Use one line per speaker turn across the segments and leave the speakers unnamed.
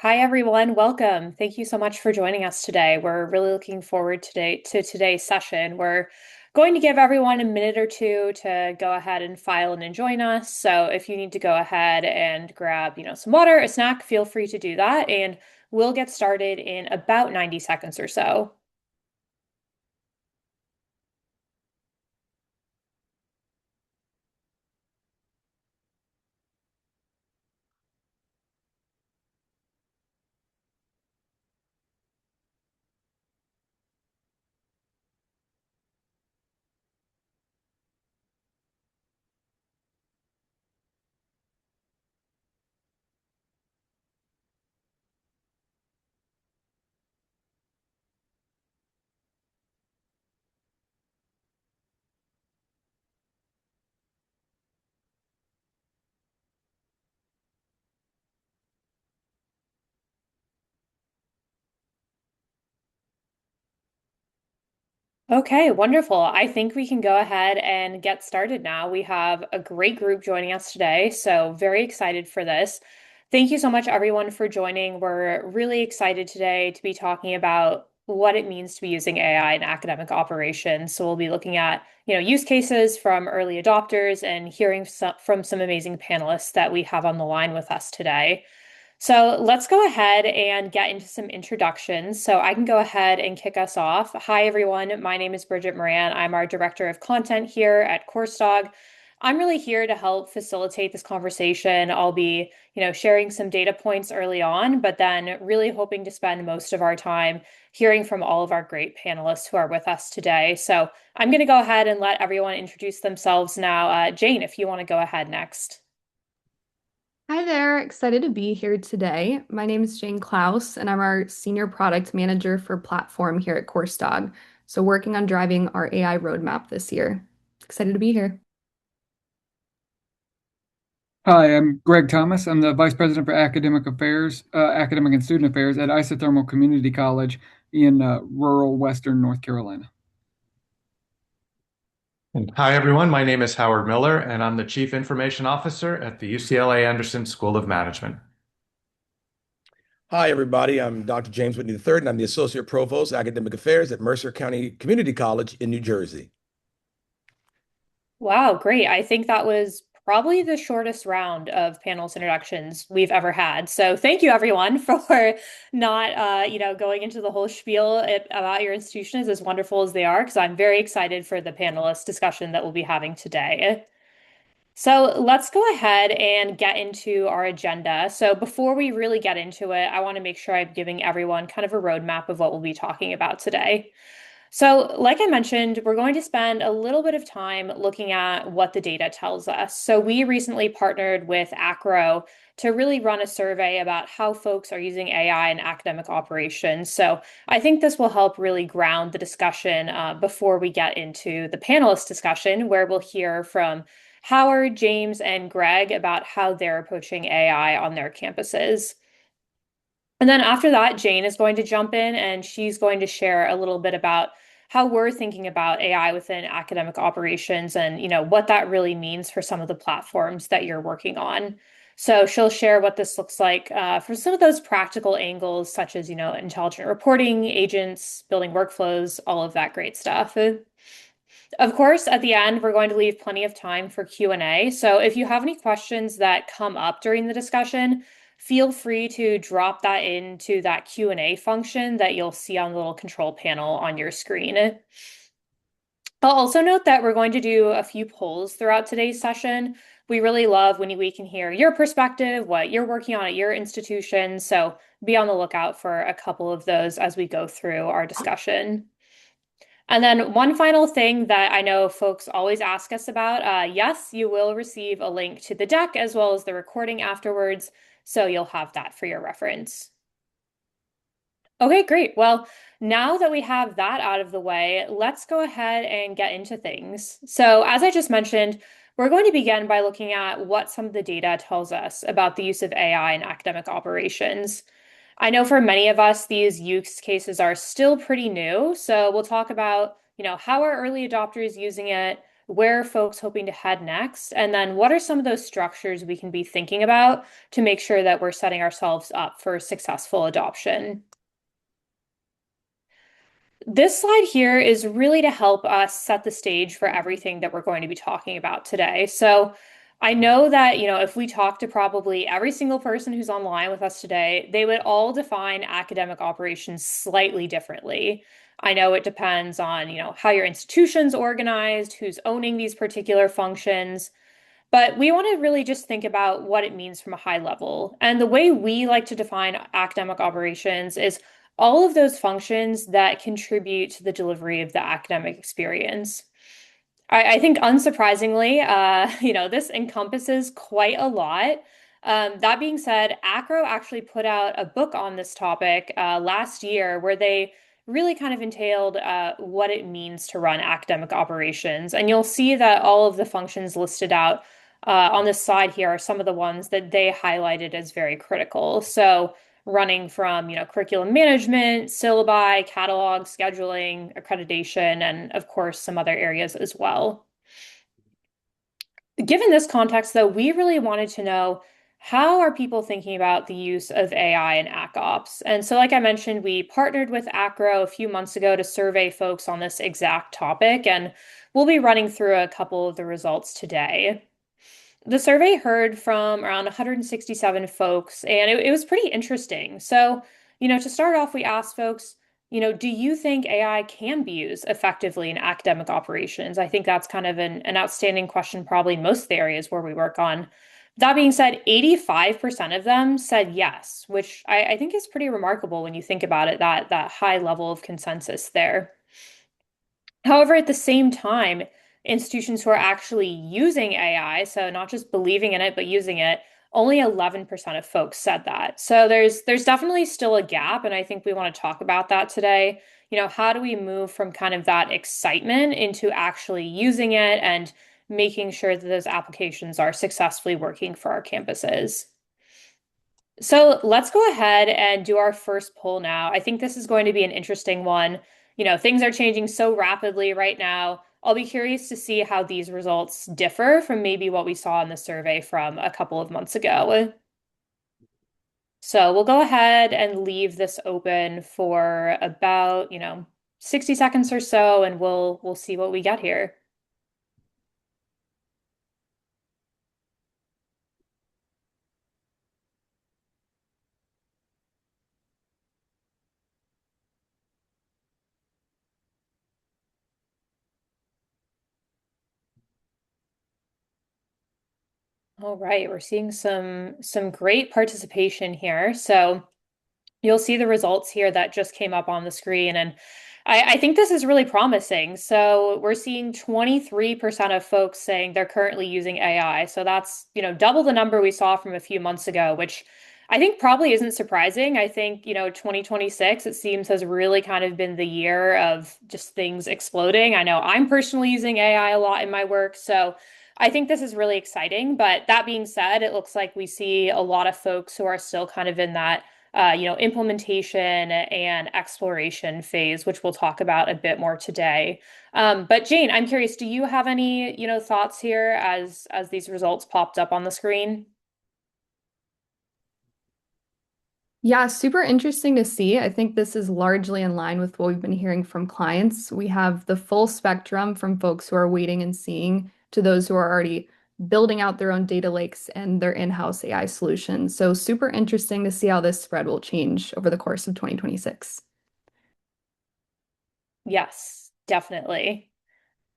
Hi, everyone. Welcome. Thank you so much for joining us today. We're really looking forward to today's session. We're going to give everyone a minute or two to go ahead and file and join us. So if you need to go ahead and grab, some water, a snack, feel free to do that. And we'll get started in about 90 seconds or so. Okay, wonderful. I think we can go ahead and get started now. We have a great group joining us today, so very excited for this. Thank you so much, everyone, for joining. We're really excited today to be talking about what it means to be using AI in academic operations. So we'll be looking at, use cases from early adopters and hearing from some amazing panelists that we have on the line with us today. So let's go ahead and get into some introductions. So I can go ahead and kick us off. Hi, everyone. My name is Bridget Moran. I'm our Director of Content here at Coursedog. I'm really here to help facilitate this conversation. I'll be, sharing some data points early on, but then really hoping to spend most of our time hearing from all of our great panelists who are with us today. So I'm going to go ahead and let everyone introduce themselves now. Jane, if you want to go ahead next.
Hi there, excited to be here today. My name is Jane Klaus, and I'm our Senior Product Manager for Platform here at Coursedog. So, working on driving our AI roadmap this year. Excited to be here.
Hi, I'm Greg Thomas. I'm the Vice President for Academic Affairs, Academic and Student Affairs at Isothermal Community College in rural Western North Carolina.
And hi, everyone. My name is Howard Miller, and I'm the Chief Information Officer at the UCLA Anderson School of Management.
Hi, everybody. I'm Dr. James Whitney III, and I'm the Associate Provost, Academic Affairs at Mercer County Community College in New Jersey.
Wow, great. I think that was probably the shortest round of panels introductions we've ever had. So thank you everyone for not going into the whole spiel about your institutions as wonderful as they are, because I'm very excited for the panelist discussion that we'll be having today. So let's go ahead and get into our agenda. So before we really get into it, I want to make sure I'm giving everyone kind of a roadmap of what we'll be talking about today. So, like I mentioned, we're going to spend a little bit of time looking at what the data tells us. So, we recently partnered with ACRO to really run a survey about how folks are using AI in academic operations. So, I think this will help really ground the discussion before we get into the panelist discussion, where we'll hear from Howard, James, and Greg about how they're approaching AI on their campuses. And then after that, Jane is going to jump in and she's going to share a little bit about how we're thinking about AI within academic operations and, what that really means for some of the platforms that you're working on. So she'll share what this looks like for some of those practical angles, such as, intelligent reporting, agents, building workflows, all of that great stuff. Of course, at the end, we're going to leave plenty of time for Q&A. So if you have any questions that come up during the discussion, feel free to drop that into that Q&A function that you'll see on the little control panel on your screen. I'll also note that we're going to do a few polls throughout today's session. We really love when we can hear your perspective, what you're working on at your institution. So be on the lookout for a couple of those as we go through our discussion. And then one final thing that I know folks always ask us about, yes, you will receive a link to the deck as well as the recording afterwards, so you'll have that for your reference. Okay, great. Well, now that we have that out of the way, let's go ahead and get into things. So as I just mentioned, we're going to begin by looking at what some of the data tells us about the use of AI in academic operations. I know for many of us, these use cases are still pretty new. So we'll talk about, how are early adopters using it? where are folks hoping to head next? And then what are some of those structures we can be thinking about to make sure that we're setting ourselves up for successful adoption? This slide here is really to help us set the stage for everything that we're going to be talking about today. So I know that, if we talk to probably every single person who's online with us today, they would all define academic operations slightly differently. I know it depends on, how your institution's organized, who's owning these particular functions. But we want to really just think about what it means from a high level. And the way we like to define academic operations is all of those functions that contribute to the delivery of the academic experience. I think unsurprisingly, this encompasses quite a lot. That being said, ACRO actually put out a book on this topic last year where they really kind of entailed what it means to run academic operations. And you'll see that all of the functions listed out on this side here are some of the ones that they highlighted as very critical. So running from, curriculum management, syllabi, catalog, scheduling, accreditation, and of course, some other areas as well. Given this context, though, we really wanted to know how are people thinking about the use of AI in ACOps? And so, like I mentioned, we partnered with ACRO a few months ago to survey folks on this exact topic, and we'll be running through a couple of the results today. The survey heard from around 167 folks, and it was pretty interesting. So, to start off, we asked folks, do you think AI can be used effectively in academic operations? I think that's kind of an outstanding question, probably in most of the areas where we work on. That being said, 85% of them said yes, which I think is pretty remarkable when you think about it, that high level of consensus there. However, at the same time, institutions who are actually using AI, so not just believing in it, but using it, only 11% of folks said that. So there's definitely still a gap, and I think we want to talk about that today. How do we move from kind of that excitement into actually using it and making sure that those applications are successfully working for our campuses? So let's go ahead and do our first poll now. I think this is going to be an interesting one. Things are changing so rapidly right now. I'll be curious to see how these results differ from maybe what we saw in the survey from a couple of months ago. So we'll go ahead and leave this open for about, 60 seconds or so, and we'll see what we get here. All right, we're seeing some great participation here. So you'll see the results here that just came up on the screen, and I think this is really promising. So we're seeing 23% of folks saying they're currently using AI. So that's, double the number we saw from a few months ago, which I think probably isn't surprising. I think, 2026, it seems, has really kind of been the year of just things exploding. I know I'm personally using AI a lot in my work, so I think this is really exciting. But that being said, it looks like we see a lot of folks who are still kind of in that implementation and exploration phase, which we'll talk about a bit more today. But Jane, I'm curious, do you have any, thoughts here as these results popped up on the screen?
Yeah, super interesting to see. I think this is largely in line with what we've been hearing from clients. We have the full spectrum from folks who are waiting and seeing to those who are already building out their own data lakes and their in-house AI solutions. So super interesting to see how this spread will change over the course of 2026.
Yes, definitely.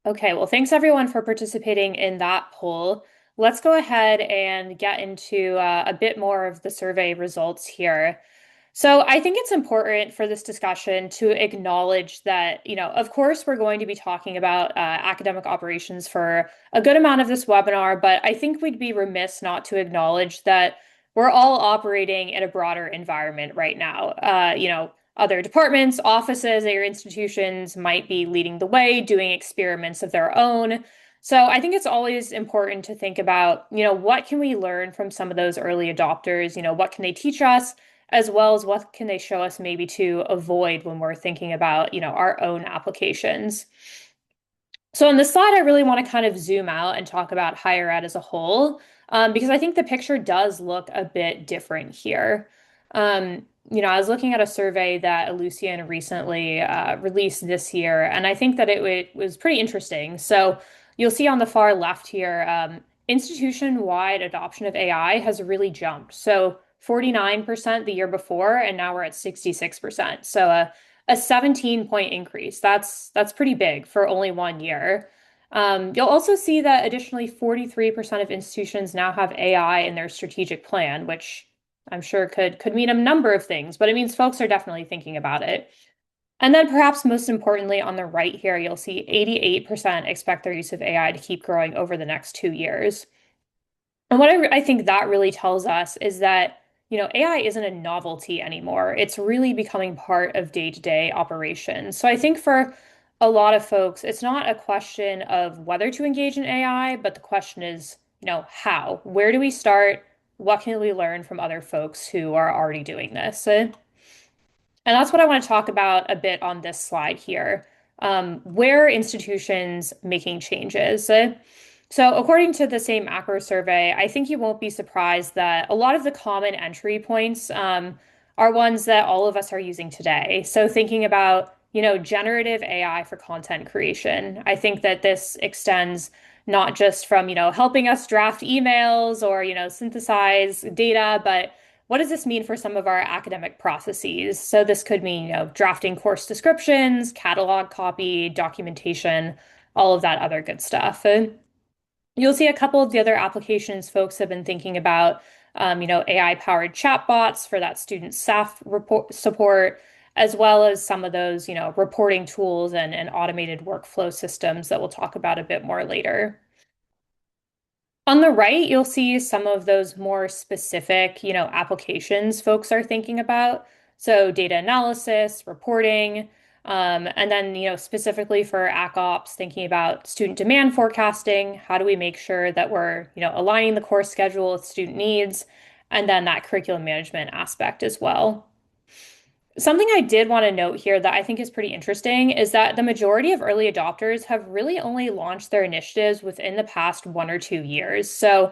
Okay, well, thanks everyone for participating in that poll. Let's go ahead and get into a bit more of the survey results here. So I think it's important for this discussion to acknowledge that, of course, we're going to be talking about academic operations for a good amount of this webinar, but I think we'd be remiss not to acknowledge that we're all operating in a broader environment right now. Other departments, offices at your institutions might be leading the way, doing experiments of their own. So I think it's always important to think about, what can we learn from some of those early adopters? What can they teach us, as well as what can they show us maybe to avoid when we're thinking about, our own applications. So on this slide, I really want to kind of zoom out and talk about higher ed as a whole, because I think the picture does look a bit different here. I was looking at a survey that Ellucian recently released this year, and I think that it was pretty interesting. So you'll see on the far left here, institution-wide adoption of AI has really jumped. So 49% the year before, and now we're at 66%. So a 17-point increase. That's pretty big for only 1 year. You'll also see that additionally 43% of institutions now have AI in their strategic plan, which I'm sure could mean a number of things, but it means folks are definitely thinking about it. And then perhaps most importantly, on the right here, you'll see 88% expect their use of AI to keep growing over the next 2 years. And what I think that really tells us is that, AI isn't a novelty anymore. It's really becoming part of day-to-day operations. So I think for a lot of folks, it's not a question of whether to engage in AI, but the question is, how? Where do we start? What can we learn from other folks who are already doing this? And that's what I want to talk about a bit on this slide here. Where are institutions making changes? So, according to the same macro survey, I think you won't be surprised that a lot of the common entry points are ones that all of us are using today. So, thinking about, generative AI for content creation, I think that this extends not just from, helping us draft emails or, synthesize data, but what does this mean for some of our academic processes? So, this could mean, drafting course descriptions, catalog copy, documentation, all of that other good stuff. You'll see a couple of the other applications folks have been thinking about, AI-powered chatbots for that student staff report support, as well as some of those, reporting tools and automated workflow systems that we'll talk about a bit more later. On the right, you'll see some of those more specific, applications folks are thinking about. So data analysis, reporting, and then, specifically for ACOPS, thinking about student demand forecasting. How do we make sure that we're, aligning the course schedule with student needs, and then that curriculum management aspect as well. Something I did want to note here that I think is pretty interesting is that the majority of early adopters have really only launched their initiatives within the past 1 or 2 years. So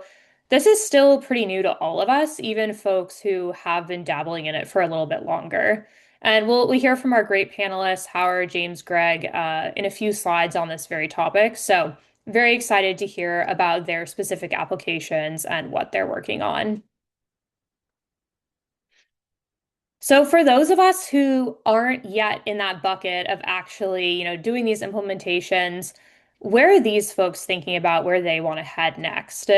this is still pretty new to all of us, even folks who have been dabbling in it for a little bit longer. And we hear from our great panelists, Howard, James, Greg, in a few slides on this very topic. So very excited to hear about their specific applications and what they're working on. So for those of us who aren't yet in that bucket of actually, doing these implementations, where are these folks thinking about where they want to head next?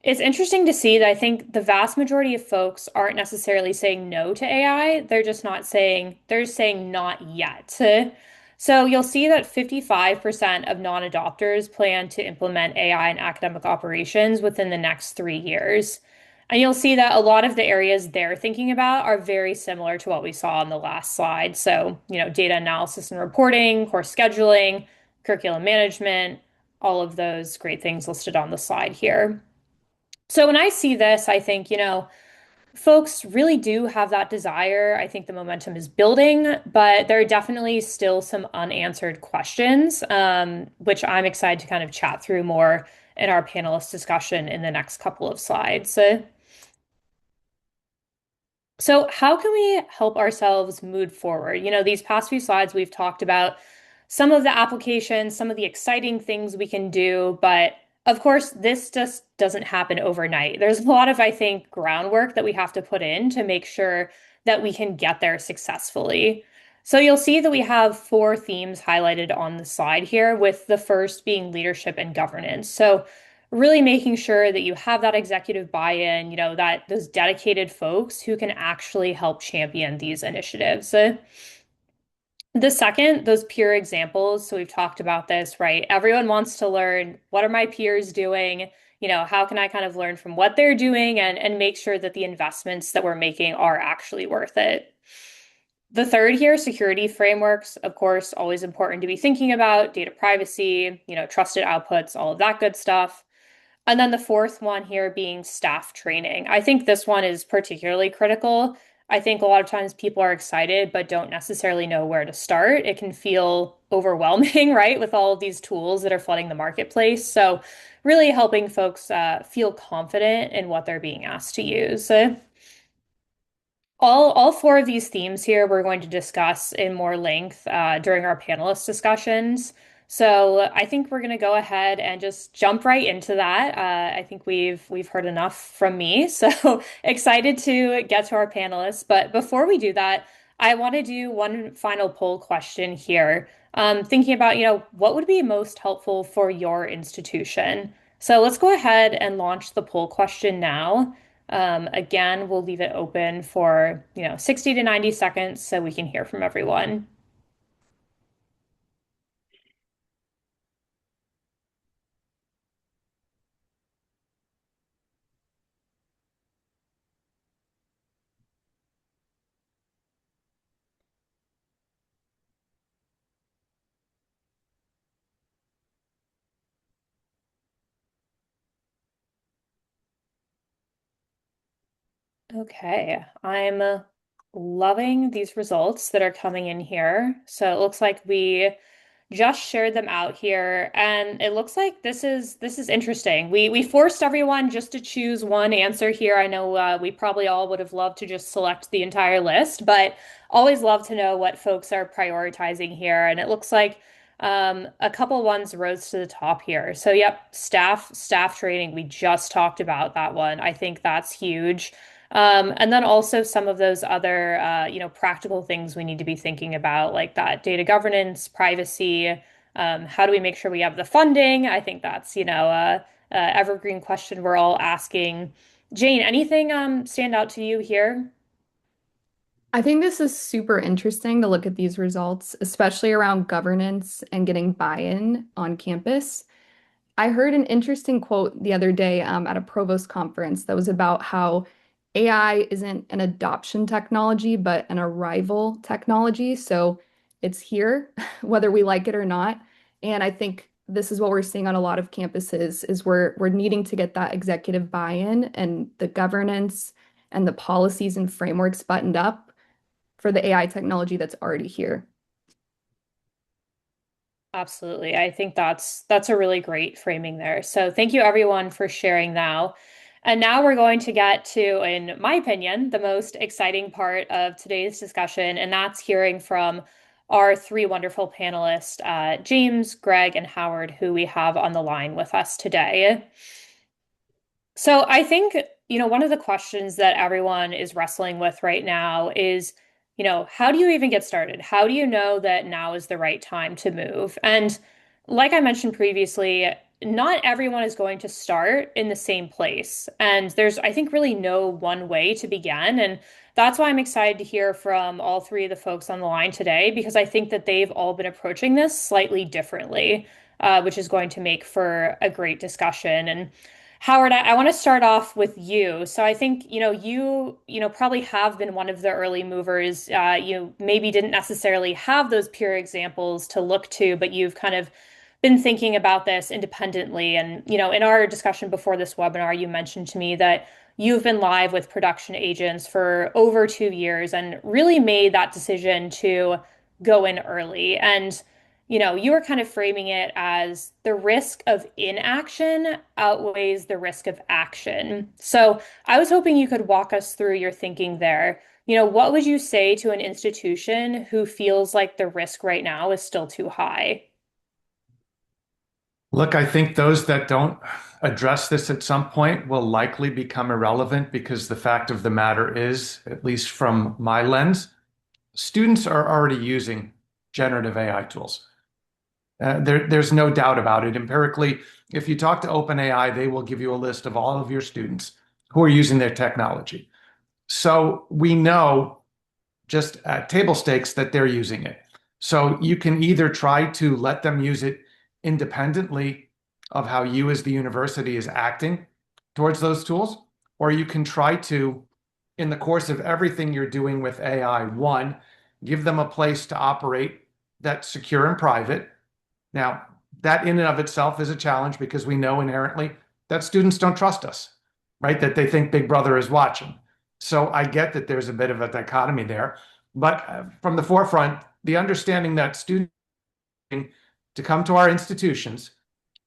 It's interesting to see that I think the vast majority of folks aren't necessarily saying no to AI. They're just saying not yet. So you'll see that 55% of non-adopters plan to implement AI in academic operations within the next 3 years. And you'll see that a lot of the areas they're thinking about are very similar to what we saw on the last slide. So, data analysis and reporting, course scheduling, curriculum management, all of those great things listed on the slide here. So when I see this, I think, folks really do have that desire. I think the momentum is building, but there are definitely still some unanswered questions, which I'm excited to kind of chat through more in our panelist discussion in the next couple of slides. So how can we help ourselves move forward? These past few slides, we've talked about some of the applications, some of the exciting things we can do, but of course, this just doesn't happen overnight. There's a lot of, I think, groundwork that we have to put in to make sure that we can get there successfully. So you'll see that we have 4 themes highlighted on the slide here, with the first being leadership and governance. So really making sure that you have that executive buy-in, that those dedicated folks who can actually help champion these initiatives. The second, those peer examples. So we've talked about this, right? Everyone wants to learn, what are my peers doing? How can I kind of learn from what they're doing and make sure that the investments that we're making are actually worth it. The third here, security frameworks, of course, always important to be thinking about, data privacy, trusted outputs, all of that good stuff. And then the fourth one here being staff training. I think this one is particularly critical. I think a lot of times people are excited but don't necessarily know where to start. It can feel overwhelming, right, with all of these tools that are flooding the marketplace. So, really helping folks feel confident in what they're being asked to use. All four of these themes here we're going to discuss in more length during our panelist discussions. So I think we're going to go ahead and just jump right into that. I think we've heard enough from me, so excited to get to our panelists. But before we do that, I want to do one final poll question here. Thinking about, what would be most helpful for your institution. So let's go ahead and launch the poll question now. Again, we'll leave it open for, 60 to 90 seconds so we can hear from everyone. Okay, I'm loving these results that are coming in here. So it looks like we just shared them out here, and it looks like this is interesting. We forced everyone just to choose one answer here. I know we probably all would have loved to just select the entire list, but always love to know what folks are prioritizing here. And it looks like a couple ones rose to the top here. So yep, staff training. We just talked about that one. I think that's huge. And then also some of those other, practical things we need to be thinking about, like that data governance, privacy. How do we make sure we have the funding? I think that's, evergreen question we're all asking. Jane, anything stand out to you here?
I think this is super interesting to look at these results, especially around governance and getting buy-in on campus. I heard an interesting quote the other day at a Provost conference that was about how AI isn't an adoption technology, but an arrival technology. So it's here, whether we like it or not. And I think this is what we're seeing on a lot of campuses is we're needing to get that executive buy-in and the governance and the policies and frameworks buttoned up for the AI technology that's already here.
Absolutely. I think that's a really great framing there. So thank you everyone for sharing now. And now we're going to get to, in my opinion, the most exciting part of today's discussion, and that's hearing from our three wonderful panelists, James, Greg, and Howard, who we have on the line with us today. So I think, one of the questions that everyone is wrestling with right now is, how do you even get started? How do you know that now is the right time to move? And like I mentioned previously, not everyone is going to start in the same place. And there's, I think, really no one way to begin. And that's why I'm excited to hear from all three of the folks on the line today, because I think that they've all been approaching this slightly differently, which is going to make for a great discussion. And Howard, I want to start off with you. So I think, you probably have been one of the early movers. You maybe didn't necessarily have those peer examples to look to, but you've kind of been thinking about this independently. And, in our discussion before this webinar, you mentioned to me that you've been live with production agents for over 2 years and really made that decision to go in early. And you were kind of framing it as the risk of inaction outweighs the risk of action. So I was hoping you could walk us through your thinking there. What would you say to an institution who feels like the risk right now is still too high?
Look, I think those that don't address this at some point will likely become irrelevant because the fact of the matter is, at least from my lens, students are already using generative AI tools. There's no doubt about it. Empirically, if you talk to OpenAI, they will give you a list of all of your students who are using their technology. So we know just at table stakes that they're using it. So you can either try to let them use it independently of how you as the university is acting towards those tools, or you can try to, in the course of everything you're doing with AI, one, give them a place to operate that's secure and private. Now, that in and of itself is a challenge because we know inherently that students don't trust us, right? That they think Big Brother is watching. So I get that there's a bit of a dichotomy there. But from the forefront, the understanding that students to come to our institutions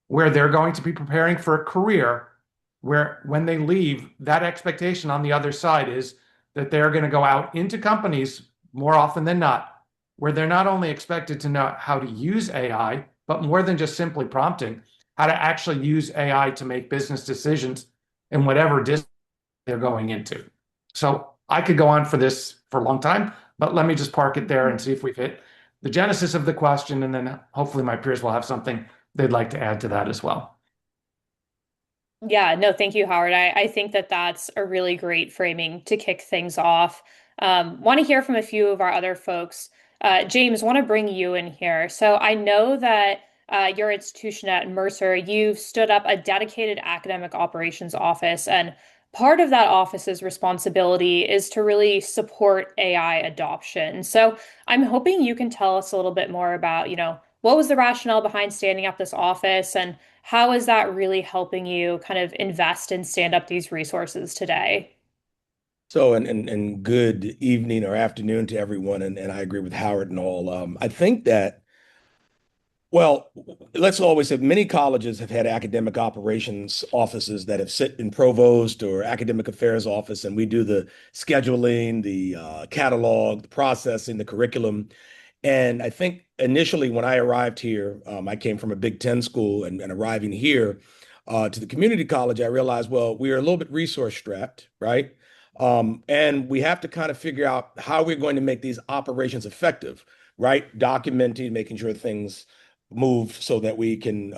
where they're going to be preparing for a career where when they leave, that expectation on the other side is that they're going to go out into companies more often than not, where they're not only expected to know how to use AI, but more than just simply prompting, how to actually use AI to make business decisions in whatever discipline they're going into. So I could go on for this for a long time, but let me just park it there and see if we've hit the genesis of the question, and then hopefully my peers will have something they'd like to add to that as well.
Yeah, no, thank you, Howard. I think that that's a really great framing to kick things off. Want to hear from a few of our other folks. James, want to bring you in here. So I know that your institution at Mercer, you've stood up a dedicated academic operations office, and part of that office's responsibility is to really support AI adoption. So I'm hoping you can tell us a little bit more about, what was the rationale behind standing up this office and how is that really helping you kind of invest and stand up these resources today?
So, and good evening or afternoon to everyone. And I agree with Howard and all. I think that, well, let's always say many colleges have had academic operations offices that have sit in provost or academic affairs office, and we do the scheduling, the catalog, the processing, the curriculum. And I think initially when I arrived here, I came from a Big Ten school, and arriving here to the community college, I realized, well, we are a little bit resource strapped, right? And we have to kind of figure out how we're going to make these operations effective, right? Documenting, making sure things move so that we can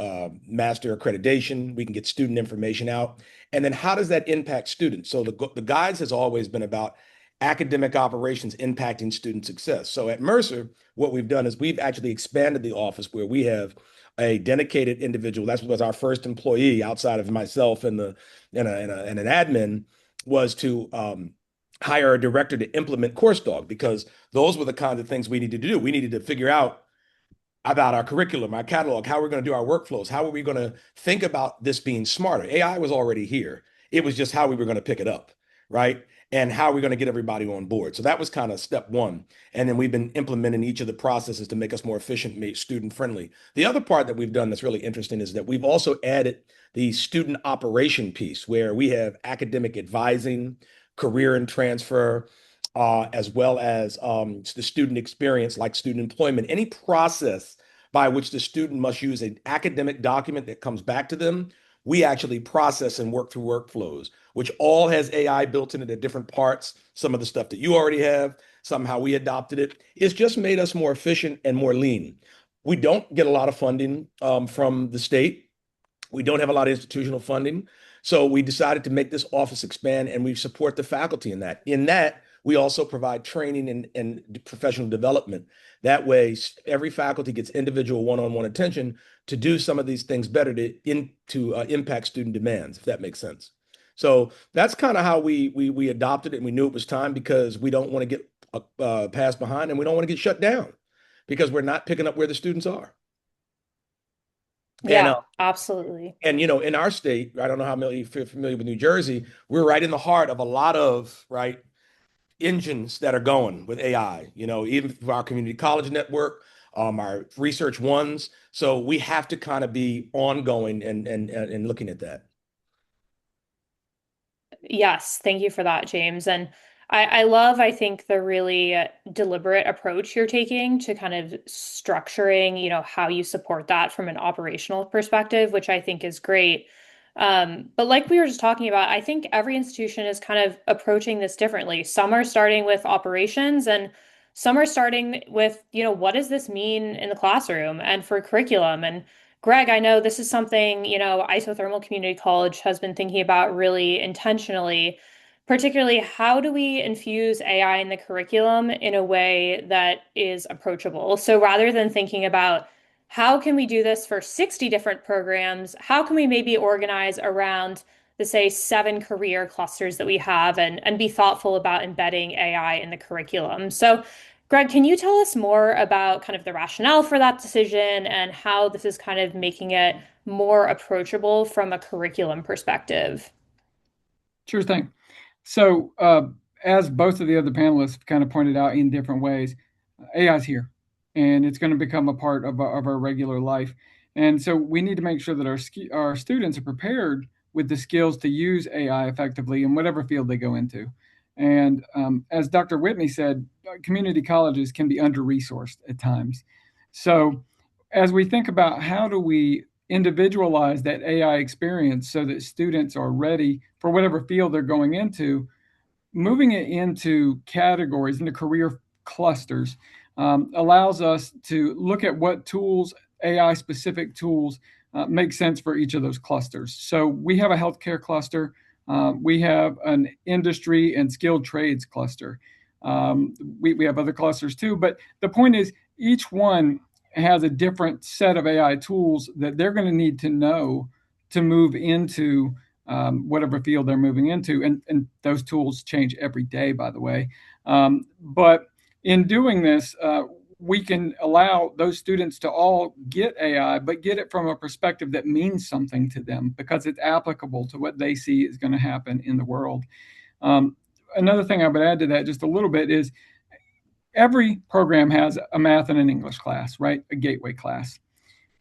master accreditation, we can get student information out. And then how does that impact students? So the guides has always been about academic operations impacting student success. So at Mercer, what we've done is we've actually expanded the office where we have a dedicated individual. That was our first employee outside of myself and an admin was to hire a director to implement Coursedog because those were the kinds of things we needed to do. We needed to figure out about our curriculum, our catalog, how we're going to do our workflows, how are we going to think about this being smarter. AI was already here. It was just how we were going to pick it up, right? And how are we going to get everybody on board. So that was kind of step one. And then we've been implementing each of the processes to make us more efficient, make student friendly. The other part that we've done that's really interesting is that we've also added the student operation piece where we have academic advising, career and transfer, as well as the student experience, like student employment, any process by which the student must use an academic document that comes back to them, we actually process and work through workflows, which all has AI built into the different parts. Some of the stuff that you already have, somehow we adopted it. It's just made us more efficient and more lean. We don't get a lot of funding from the state. We don't have a lot of institutional funding. So we decided to make this office expand and we support the faculty in that. In that, we also provide training and professional development. That way, every faculty gets individual one-on-one attention to do some of these things better to impact student demands, if that makes sense. So that's kind of how we adopted it, and we knew it was time because we don't want to get passed behind, and we don't want to get shut down because we're not picking up where the students are. And
Yeah, absolutely.
in our state, I don't know how many if you're familiar with New Jersey, we're right in the heart of a lot of right engines that are going with AI, even for our community college network, our research ones. So we have to kind of be ongoing and looking at that.
Yes, thank you for that, James. And I love, I think, the really deliberate approach you're taking to kind of structuring, how you support that from an operational perspective, which I think is great. But like we were just talking about, I think every institution is kind of approaching this differently. Some are starting with operations and some are starting with, what does this mean in the classroom and for curriculum? And Greg, I know this is something, Isothermal Community College has been thinking about really intentionally, particularly how do we infuse AI in the curriculum in a way that is approachable? So rather than thinking about how can we do this for 60 different programs, how can we maybe organize around the, say, 7 career clusters that we have and be thoughtful about embedding AI in the curriculum? So Greg, can you tell us more about kind of the rationale for that decision and how this is kind of making it more approachable from a curriculum perspective?
Sure thing. So, as both of the other panelists kind of pointed out in different ways, AI is here, and it's going to become a part of our regular life. And so we need to make sure that our students are prepared with the skills to use AI effectively in whatever field they go into. And as Dr. Whitney said, community colleges can be under-resourced at times. So as we think about how do we individualize that AI experience so that students are ready for whatever field they're going into, moving it into categories, into career clusters, allows us to look at what tools, AI specific tools, make sense for each of those clusters. So we have a healthcare cluster. We have an industry and skilled trades cluster. We have other clusters too, but the point is each one has a different set of AI tools that they're going to need to know to move into whatever field they're moving into. And those tools change every day, by the way. But in doing this, we can allow those students to all get AI, but get it from a perspective that means something to them because it's applicable to what they see is going to happen in the world. Another thing I would add to that just a little bit is every program has a math and an English class, right? A gateway class.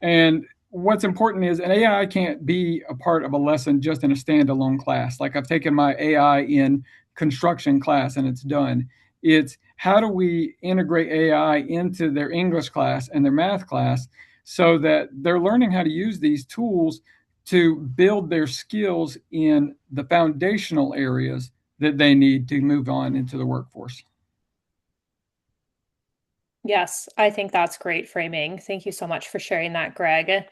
And what's important is an AI can't be a part of a lesson just in a standalone class. Like I've taken my AI in construction class and it's done. It's how do we integrate AI into their English class and their math class so that they're learning how to use these tools to build their skills in the foundational areas that they need to move on into the workforce.
Yes, I think that's great framing. Thank you so much for sharing that, Greg.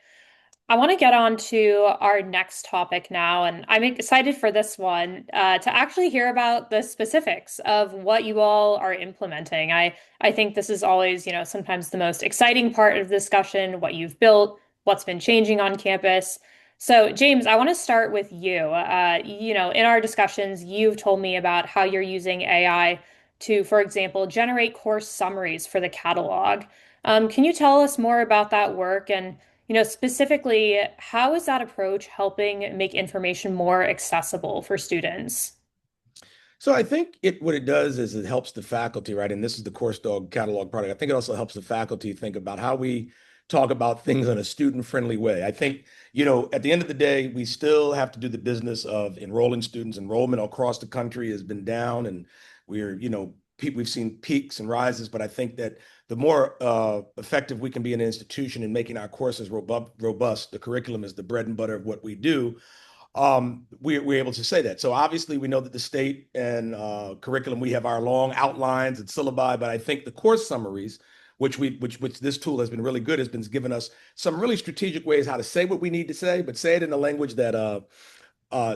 I want to get on to our next topic now, and I'm excited for this one to actually hear about the specifics of what you all are implementing. I think this is always, sometimes the most exciting part of the discussion, what you've built, what's been changing on campus. So, James, I want to start with you. In our discussions, you've told me about how you're using AI to, for example, generate course summaries for the catalog. Can you tell us more about that work and specifically, how is that approach helping make information more accessible for students?
So I think what it does is it helps the faculty, right? And this is the Coursedog catalog product. I think it also helps the faculty think about how we talk about things in a student-friendly way. I think, at the end of the day, we still have to do the business of enrolling students. Enrollment across the country has been down, and we've seen peaks and rises. But I think that the more effective we can be in an institution in making our courses robust, the curriculum is the bread and butter of what we do. We're able to say that. So obviously we know that the state and curriculum, we have our long outlines and syllabi, but I think the course summaries, which this tool has been really good, has been given us some really strategic ways how to say what we need to say, but say it in a language that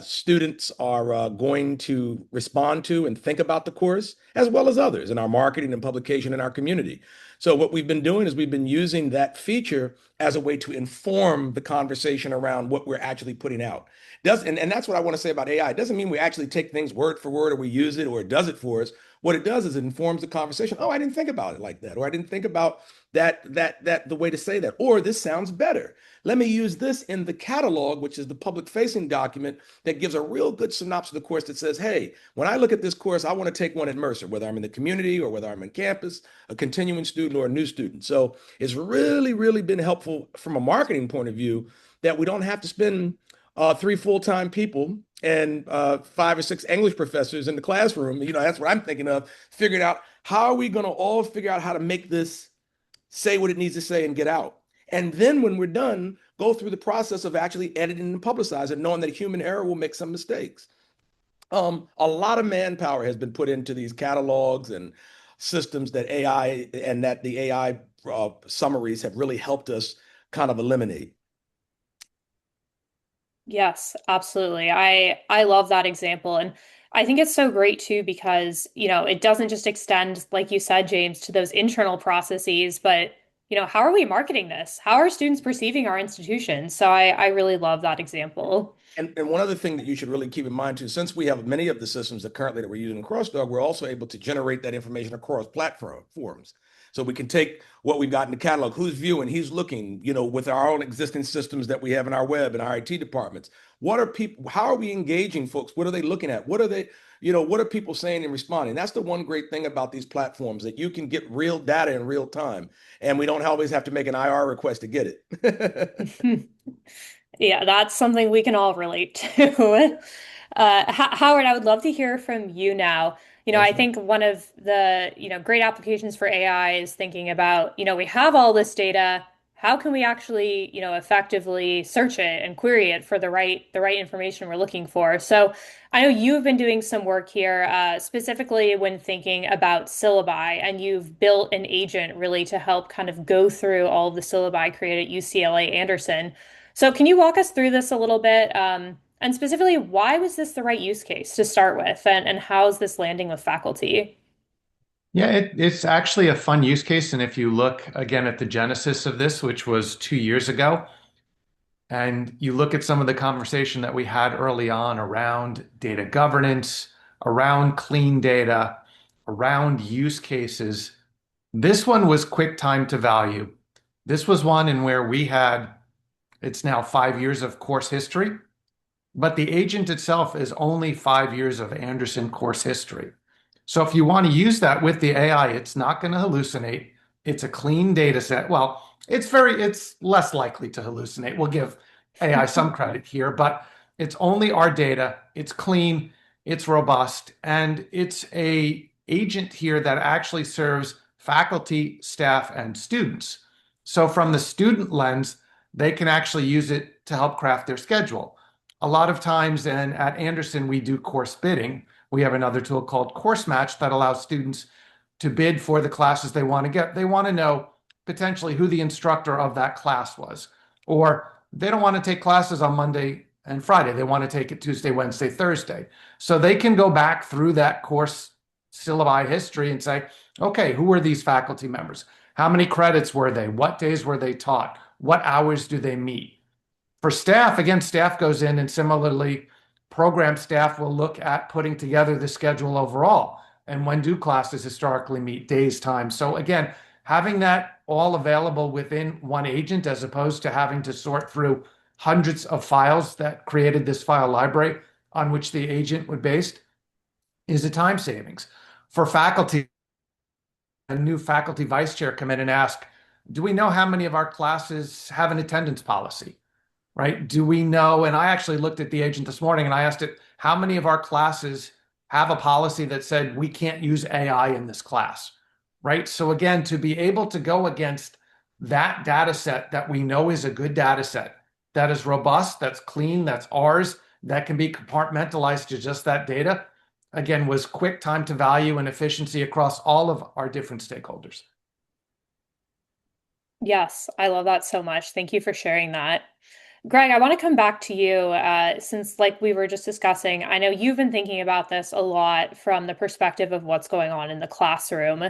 students are going to respond to and think about the course, as well as others in our marketing and publication in our community. So what we've been doing is we've been using that feature as a way to inform the conversation around what we're actually putting out. And that's what I want to say about AI. It doesn't mean we actually take things word for word or we use it or it does it for us. What it does is it informs the conversation. Oh, I didn't think about it like that, or I didn't think about that the way to say that, or this sounds better. Let me use this in the catalog, which is the public facing document that gives a real good synopsis of the course that says, hey, when I look at this course, I want to take one at Mercer, whether I'm in the community or whether I'm on campus, a continuing student or a new student. So it's really, really been helpful from a marketing point of view that we don't have to spend 3 full-time people and 5 or 6 English professors in the classroom. That's what I'm thinking of, figuring out how are we going to all figure out how to make this say what it needs to say and get out. And then when we're done, go through the process of actually editing and publicize it, knowing that human error will make some mistakes. A lot of manpower has been put into these catalogs and systems that the AI summaries have really helped us kind of eliminate.
Yes, absolutely. I love that example. And I think it's so great too because, it doesn't just extend, like you said, James, to those internal processes, but, how are we marketing this? How are students perceiving our institution? So I really love that example.
And one other thing that you should really keep in mind too, since we have many of the systems that we're using in Coursedog, we're also able to generate that information across platforms. So we can take what we've got in the catalog, who's viewing, he's looking, with our own existing systems that we have in our web and our IT departments. How are we engaging folks? What are they looking at? What are people saying and responding? That's the one great thing about these platforms, that you can get real data in real time, and we don't always have to make an IR request to get it.
Yeah, that's something we can all relate to. Howard, I would love to hear from you now.
Yes,
I
ma'am.
think one of the, great applications for AI is thinking about, we have all this data. How can we actually, effectively search it and query it for the right information we're looking for? So I know you've been doing some work here, specifically when thinking about syllabi, and you've built an agent really to help kind of go through all of the syllabi created at UCLA Anderson. So can you walk us through this a little bit? And specifically, why was this the right use case to start with? And how's this landing with faculty?
Yeah, it's actually a fun use case. And if you look again at the genesis of this, which was 2 years ago, and you look at some of the conversation that we had early on around data governance, around clean data, around use cases, this one was quick time to value. This was one in where we had, it's now 5 years of course history, but the agent itself is only 5 years of Anderson course history. So if you want to use that with the AI, it's not going to hallucinate. It's a clean data set. Well, it's less likely to hallucinate. We'll give AI some credit here, but it's only our data. It's clean, it's robust, and it's a agent here that actually serves faculty, staff, and students. So from the student lens, they can actually use it to help craft their schedule. A lot of times, and at Anderson, we do course bidding. We have another tool called Course Match that allows students to bid for the classes they want to get. They want to know potentially who the instructor of that class was, or they don't want to take classes on Monday and Friday. They want to take it Tuesday, Wednesday, Thursday. So they can go back through that course syllabi history and say, okay, who were these faculty members? How many credits were they? What days were they taught? What hours do they meet? For staff, again, staff goes in, and similarly, program staff will look at putting together the schedule overall. And when do classes historically meet, days, time? So again, having that all available within one agent, as opposed to having to sort through hundreds of files that created this file library on which the agent would based, is a time savings. For faculty, a new faculty vice chair come in and ask, do we know how many of our classes have an attendance policy? Right? Do we know? And I actually looked at the agent this morning and I asked it, how many of our classes have a policy that said we can't use AI in this class? Right? So again, to be able to go against that data set that we know is a good data set, that is robust, that's clean, that's ours, that can be compartmentalized to just that data, again, was quick time to value and efficiency across all of our different stakeholders.
Yes, I love that so much. Thank you for sharing that. Greg, I want to come back to you since, like we were just discussing, I know you've been thinking about this a lot from the perspective of what's going on in the classroom.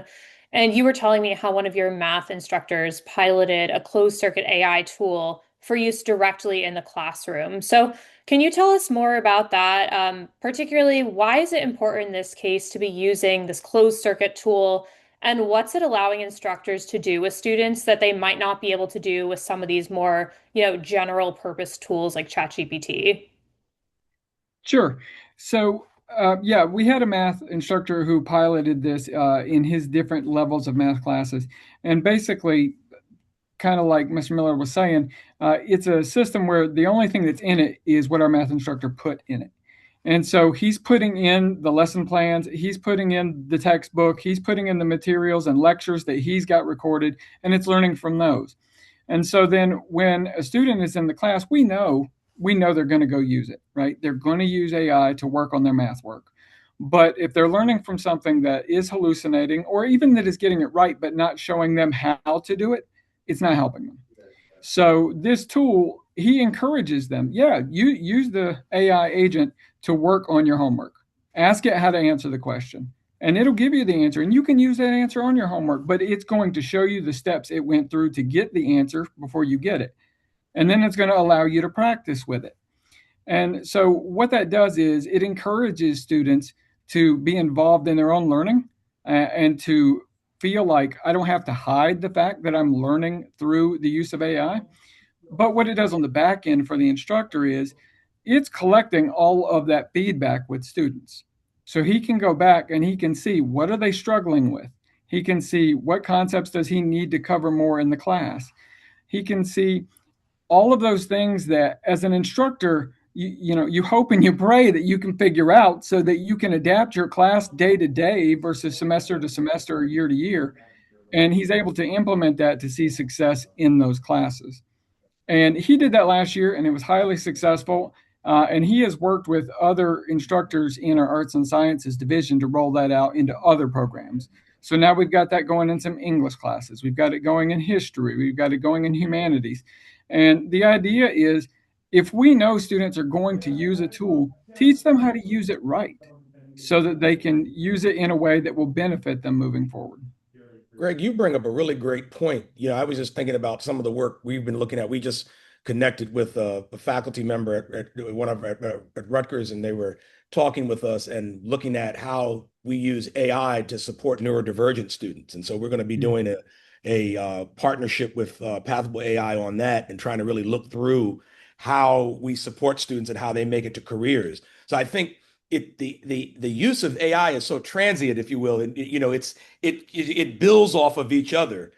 And you were telling me how one of your math instructors piloted a closed circuit AI tool for use directly in the classroom. So, can you tell us more about that? Particularly, why is it important in this case to be using this closed circuit tool? And what's it allowing instructors to do with students that they might not be able to do with some of these more, general purpose tools like ChatGPT?
Sure. So, yeah, we had a math instructor who piloted this in his different levels of math classes. And basically, kind of like Mr. Miller was saying, it's a system where the only thing that's in it is what our math instructor put in it. And so he's putting in the lesson plans, he's putting in the textbook, he's putting in the materials and lectures that he's got recorded, and it's learning from those. And so then when a student is in the class, we know they're going to go use it, right? They're going to use AI to work on their math work. But if they're learning from something that is hallucinating, or even that is getting it right but not showing them how to do it, it's not helping them. So this tool, he encourages them, yeah, you use the AI agent to work on your homework. Ask it how to answer the question, and it'll give you the answer. And you can use that answer on your homework, but it's going to show you the steps it went through to get the answer before you get it. And then it's going to allow you to practice with it. And so what that does is it encourages students to be involved in their own learning and to feel like I don't have to hide the fact that I'm learning through the use of AI. But what it does on the back end for the instructor is it's collecting all of that feedback with students. So he can go back and he can see what are they struggling with. He can see what concepts does he need to cover more in the class. He can see all of those things that as an instructor, you hope and you pray that you can figure out so that you can adapt your class day to day versus semester to semester or year to year. And he's able to implement that to see success in those classes. And he did that last year, and it was highly successful. And he has worked with other instructors in our arts and sciences division to roll that out into other programs. So now we've got that going in some English classes. We've got it going in history. We've got it going in humanities. And the idea is if we know students are going to use a tool, teach them how to use it right so that they can use it in a way that will benefit them moving forward.
Greg, you bring up a really great point. I was just thinking about some of the work we've been looking at. We just connected with a faculty member at one of at Rutgers, and they were talking with us and looking at how we use AI to support neurodivergent students. And so we're going to be doing a partnership with Pathable AI on that and trying to really look through how we support students and how they make it to careers. So I think the use of AI is so transient, if you will. It builds off of each other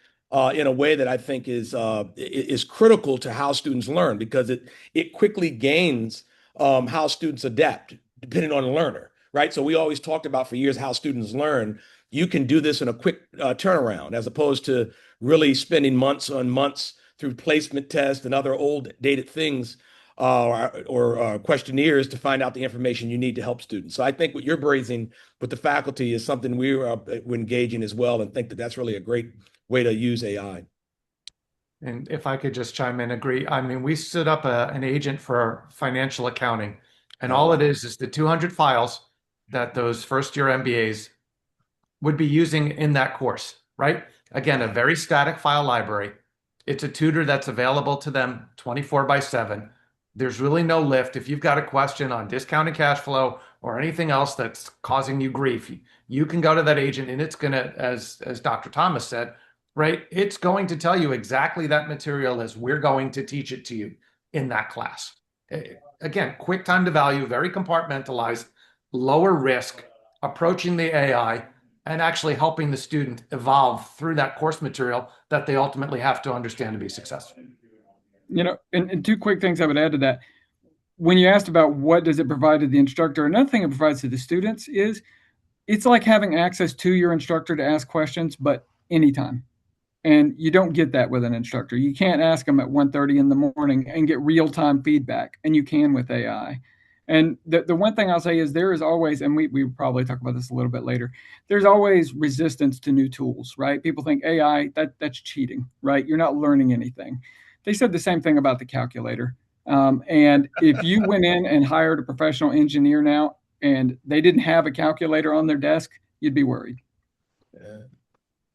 in a way that I think is critical to how students learn, because it quickly gains how students adapt depending on the learner, right? So we always talked about for years how students learn. You can do this in a quick turnaround, as opposed to really spending months on months through placement tests and other old dated things or questionnaires to find out the information you need to help students. So I think what you're raising with the faculty is something we're engaging as well, and think that that's really a great way to use AI.
And if I could just chime in, agree. I mean, we stood up an agent for financial accounting, and all it is the 200 files that those first-year MBAs would be using in that course, right? Again, a very static file library. It's a tutor that's available to them 24/7. There's really no lift. If you've got a question on discounted cash flow or anything else that's causing you grief, you can go to that agent, and it's going to, as Dr. Thomas said, right? It's going to tell you exactly that material as we're going to teach it to you in that class. Again, quick time to value, very compartmentalized, lower risk, approaching the AI, and actually helping the student evolve through that course material that they ultimately have to understand to be successful.
And two quick things I would add to that. When you asked about what does it provide to the instructor, another thing it provides to the students is it's like having access to your instructor to ask questions, but anytime. And you don't get that with an instructor. You can't ask them at 1:30 in the morning and get real-time feedback, and you can with AI. And the one thing I'll say is there is always, and we probably talk about this a little bit later, there's always resistance to new tools, right? People think AI, that's cheating, right? You're not learning anything. They said the same thing about the calculator. And if you went in and hired a professional engineer now and they didn't have a calculator on their desk, you'd be worried.
Yeah.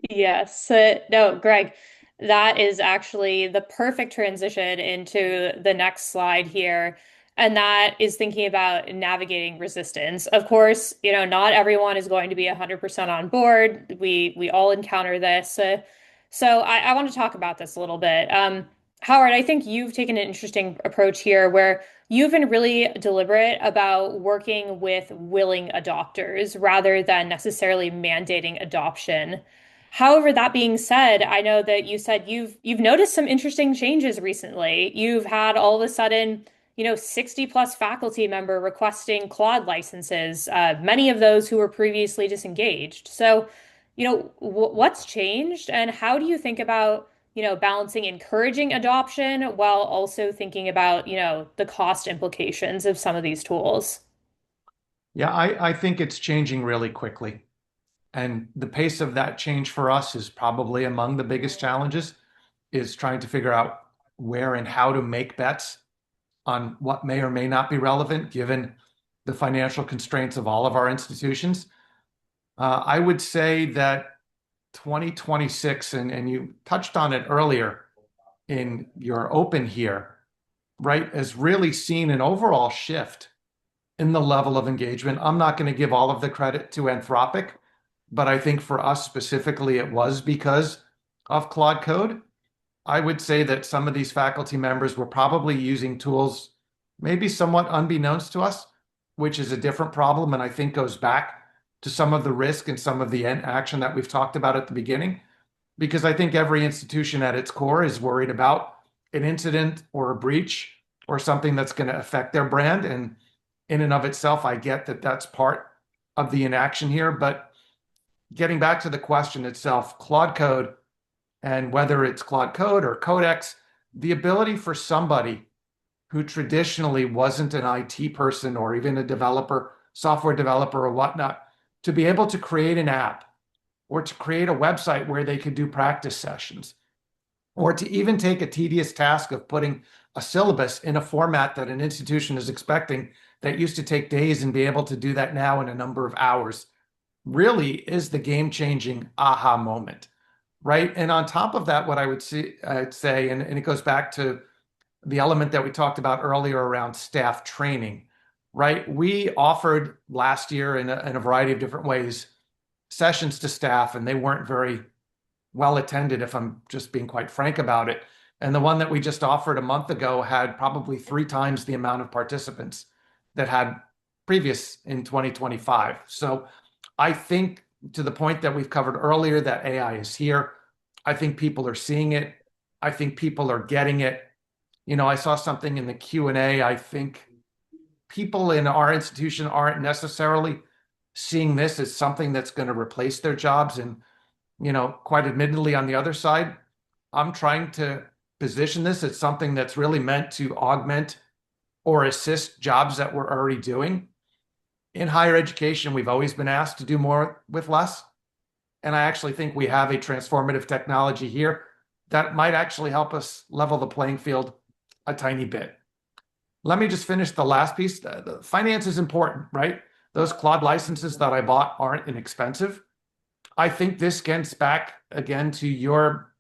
Yes. No, Greg, that is actually the perfect transition into the next slide here. And that is thinking about navigating resistance. Of course, not everyone is going to be 100% on board. We all encounter this. So I want to talk about this a little bit. Howard, I think you've taken an interesting approach here where you've been really deliberate about working with willing adopters rather than necessarily mandating adoption. However, that being said, I know that you said you've noticed some interesting changes recently. You've had all of a sudden, 60 plus faculty member requesting Claude licenses, many of those who were previously disengaged. So, what's changed and how do you think about, balancing encouraging adoption while also thinking about, the cost implications of some of these tools?
Yeah, I think it's changing really quickly. And the pace of that change for us is probably among the biggest challenges, is trying to figure out where and how to make bets on what may or may not be relevant given the financial constraints of all of our institutions. I would say that 2026, and you touched on it earlier in your open here, right, has really seen an overall shift in the level of engagement. I'm not going to give all of the credit to Anthropic, but I think for us specifically, it was because of Claude Code. I would say that some of these faculty members were probably using tools maybe somewhat unbeknownst to us, which is a different problem, and I think goes back to some of the risk and some of the action that we've talked about at the beginning. Because I think every institution at its core is worried about an incident or a breach or something that's going to affect their brand. And in and of itself, I get that that's part of the inaction here. But getting back to the question itself, Claude Code, and whether it's Claude Code or Codex, the ability for somebody who traditionally wasn't an IT person or even a developer, software developer or whatnot, to be able to create an app or to create a website where they could do practice sessions, or to even take a tedious task of putting a syllabus in a format that an institution is expecting that used to take days and be able to do that now in a number of hours, really is the game-changing aha moment, right? And on top of that, what I would say, and it goes back to the element that we talked about earlier around staff training, right? We offered last year in a variety of different ways sessions to staff, and they weren't very well attended, if I'm just being quite frank about it. And the one that we just offered a month ago had probably 3 times the amount of participants that had previous in 2025. So I think, to the point that we've covered earlier, that AI is here. I think people are seeing it. I think people are getting it. I saw something in the Q&A. I think people in our institution aren't necessarily seeing this as something that's going to replace their jobs. And, quite admittedly, on the other side, I'm trying to position this as something that's really meant to augment or assist jobs that we're already doing. In higher education, we've always been asked to do more with less. And I actually think we have a transformative technology here that might actually help us level the playing field a tiny bit. Let me just finish the last piece. The finance is important, right? Those Claude licenses that I bought aren't inexpensive. I think this gets back again to your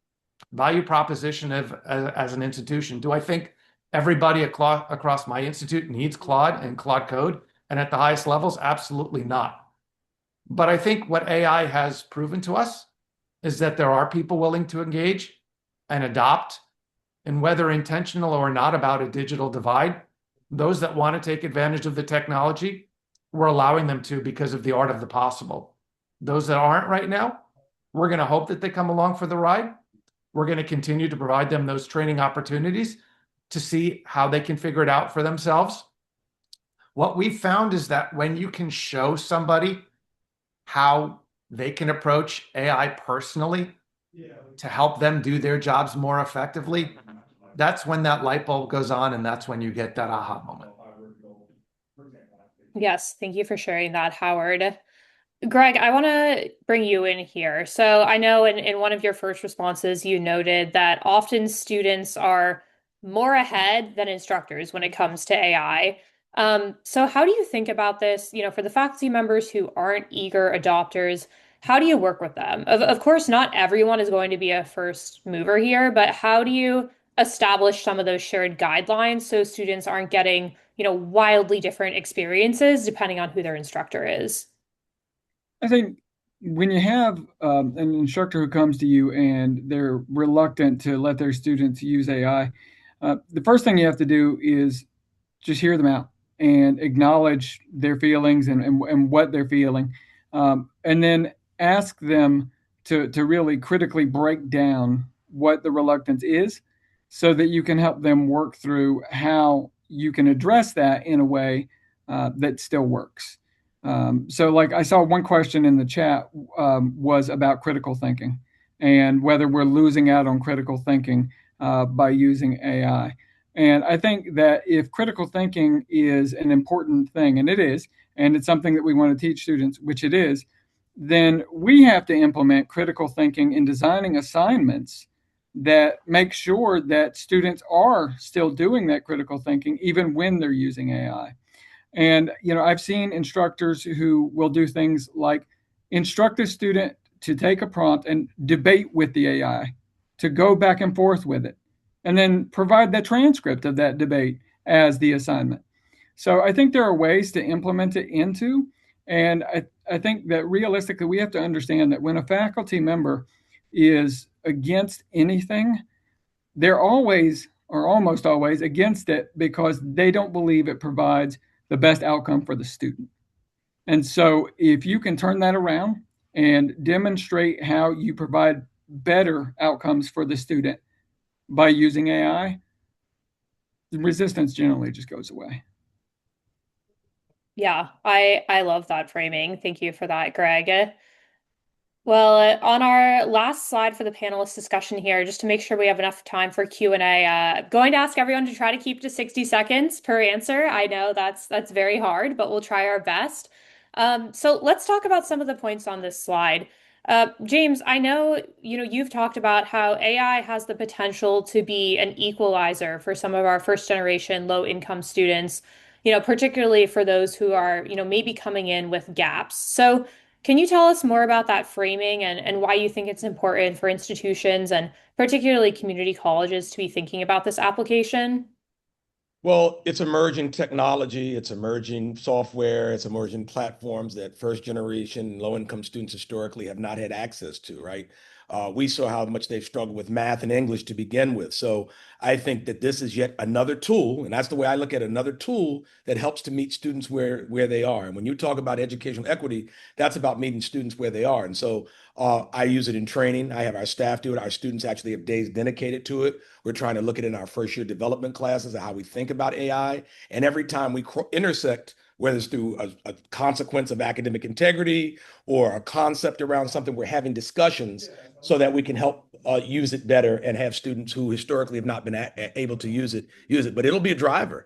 value proposition as an institution. Do I think everybody across my institute needs Claude and Claude Code and at the highest levels? Absolutely not. But I think what AI has proven to us is that there are people willing to engage and adopt, and whether intentional or not about a digital divide, those that want to take advantage of the technology, we're allowing them to because of the art of the possible. Those that aren't right now, we're going to hope that they come along for the ride. We're going to continue to provide them those training opportunities to see how they can figure it out for themselves. What we've found is that when you can show somebody how they can approach AI personally to help them do their jobs more effectively, that's when that light bulb goes on, and that's when you get that aha moment.
Yes, thank you for sharing that, Howard. Greg, I want to bring you in here. So I know in one of your first responses, you noted that often students are more ahead than instructors when it comes to AI. So how do you think about this, for the faculty members who aren't eager adopters? How do you work with them? Of course, not everyone is going to be a first mover here, but how do you establish some of those shared guidelines so students aren't getting, wildly different experiences depending on who their instructor is?
I think when you have an instructor who comes to you and they're reluctant to let their students use AI, the first thing you have to do is just hear them out and acknowledge their feelings and what they're feeling. And then ask them to really critically break down what the reluctance is so that you can help them work through how you can address that in a way that still works. So like I saw one question in the chat was about critical thinking and whether we're losing out on critical thinking by using AI. And I think that if critical thinking is an important thing, and it is, and it's something that we want to teach students, which it is, then we have to implement critical thinking in designing assignments that make sure that students are still doing that critical thinking even when they're using AI. And, I've seen instructors who will do things like instruct the student to take a prompt and debate with the AI, to go back and forth with it, and then provide the transcript of that debate as the assignment. So I think there are ways to implement it into, And I think that realistically, we have to understand that when a faculty member is against anything, they're always or almost always against it because they don't believe it provides the best outcome for the student. And so if you can turn that around and demonstrate how you provide better outcomes for the student by using AI, the resistance generally just goes away.
Yeah, I love that framing. Thank you for that, Greg. Well, on our last slide for the panelist discussion here, just to make sure we have enough time for Q&A, going to ask everyone to try to keep to 60 seconds per answer. I know that's very hard, but we'll try our best. So let's talk about some of the points on this slide. James, I know you've talked about how AI has the potential to be an equalizer for some of our first generation low income students, particularly for those who are, maybe coming in with gaps. So can you tell us more about that framing and why you think it's important for institutions and particularly community colleges to be thinking about this application?
Well, it's emerging technology, it's emerging software, it's emerging platforms that first generation low income students historically have not had access to, right? We saw how much they've struggled with math and English to begin with. So I think that this is yet another tool, and that's the way I look at it, another tool that helps to meet students where they are. And when you talk about educational equity, that's about meeting students where they are. And so I use it in training. I have our staff do it. Our students actually have days dedicated to it. We're trying to look at it in our first year development classes of how we think about AI. And every time we intersect, whether it's through a consequence of academic integrity or a concept around something, we're having discussions so that we can help use it better and have students who historically have not been able to use it. But it'll be a driver.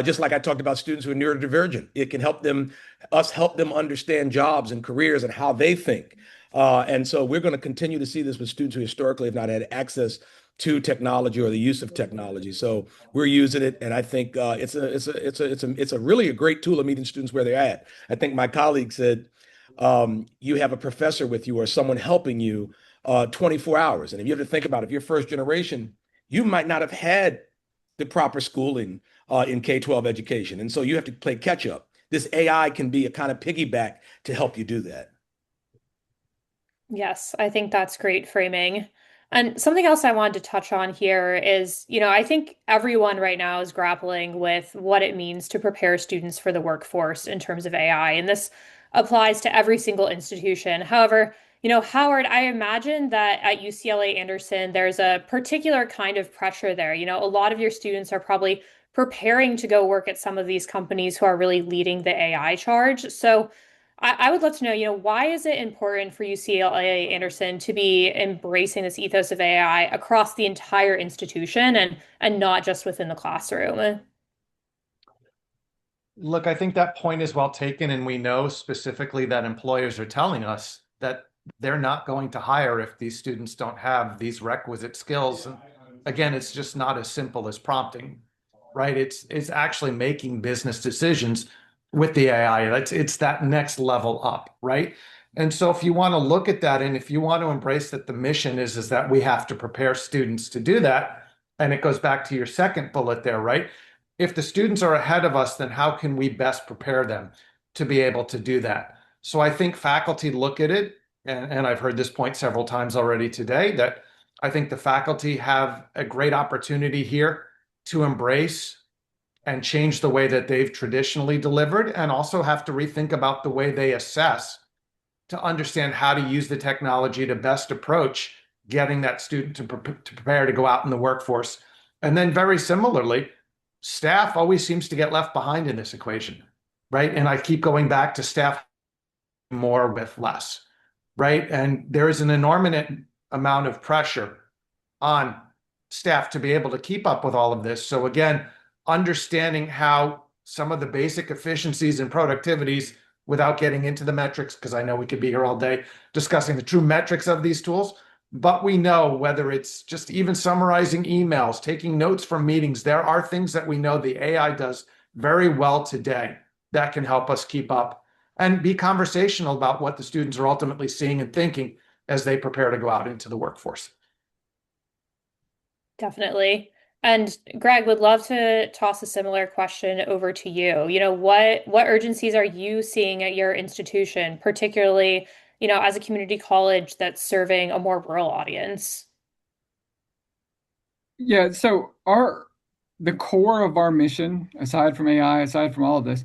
Just like I talked about students who are neurodivergent, it can help them understand jobs and careers and how they think. And so we're going to continue to see this with students who historically have not had access to technology or the use of technology. So we're using it, and I think it's a really a great tool of meeting students where they're at. I think my colleague said you have a professor with you or someone helping you 24 hours, and if you have to think about it, if you're first generation, you might not have had the proper schooling in K-12 education, and so you have to play catch up. This AI can be a kind of piggyback to help you do that.
Yes, I think that's great framing. And something else I wanted to touch on here is, I think everyone right now is grappling with what it means to prepare students for the workforce in terms of AI. And this applies to every single institution. However, Howard, I imagine that at UCLA Anderson, there's a particular kind of pressure there. A lot of your students are probably preparing to go work at some of these companies who are really leading the AI charge. So I would love to know, why is it important for UCLA Anderson to be embracing this ethos of AI across the entire institution and not just within the classroom?
Look, I think that point is well taken, and we know specifically that employers are telling us that they're not going to hire if these students don't have these requisite skills. And again, it's just not as simple as prompting, right? It's actually making business decisions with the AI. It's that next level up, right? And so if you want to look at that, and if you want to embrace that the mission is that we have to prepare students to do that, and it goes back to your second bullet there, right? If the students are ahead of us, then how can we best prepare them to be able to do that? So I think faculty look at it, and I've heard this point several times already today, that I think the faculty have a great opportunity here to embrace and change the way that they've traditionally delivered, and also have to rethink about the way they assess to understand how to use the technology to best approach getting that student to prepare to go out in the workforce. And then very similarly, staff always seems to get left behind in this equation, right? And I keep going back to staff more with less, right? And there is an enormous amount of pressure on staff to be able to keep up with all of this. So again, understanding how some of the basic efficiencies and productivities, without getting into the metrics, because I know we could be here all day discussing the true metrics of these tools, but we know whether it's just even summarizing emails, taking notes from meetings, there are things that we know the AI does very well today that can help us keep up and be conversational about what the students are ultimately seeing and thinking as they prepare to go out into the workforce.
Definitely. And Greg, would love to toss a similar question over to you. What urgencies are you seeing at your institution, particularly, as a community college that's serving a more rural audience?
Yeah, so our the core of our mission, aside from AI, aside from all of this,